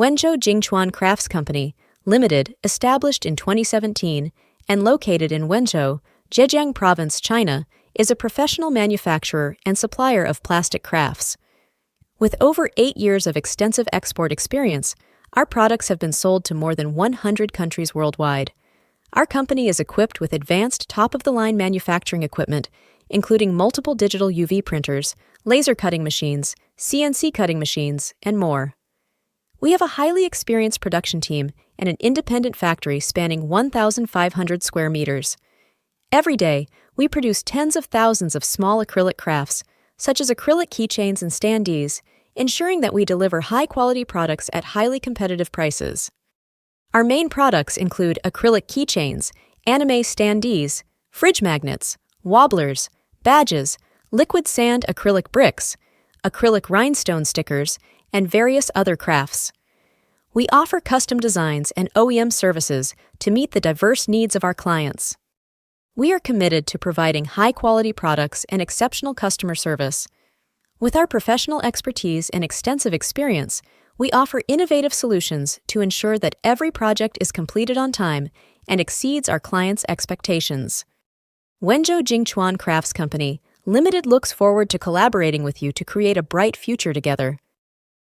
Wenzhou JING CHUAN Crafts Company, Limited, established in 2017 and located in Wenzhou, Zhejiang Province, China, is a professional manufacturer and supplier of plastic crafts. With over 8 years of extensive export experience, our products have been sold to more than 100 countries worldwide. Our company is equipped with advanced top-of-the-line manufacturing equipment, including multiple digital UV printers, laser cutting machines, CNC cutting machines, and more. We have a highly experienced production team and an independent factory spanning 1,500 square meters. Every day, we produce tens of thousands of small acrylic crafts, such as acrylic keychains and standees, ensuring that we deliver high-quality products at highly competitive prices. Our main products include acrylic keychains, anime standees, fridge magnets, wobblers, badges, liquid sand acrylic bricks, acrylic rhinestone stickers, and various other crafts. We offer custom designs and OEM services to meet the diverse needs of our clients. We are committed to providing high-quality products and exceptional customer service. With our professional expertise and extensive experience, we offer innovative solutions to ensure that every project is completed on time and exceeds our clients' expectations. Wenzhou JING CHUAN Crafts Company, Limited looks forward to collaborating with you to create a bright future together.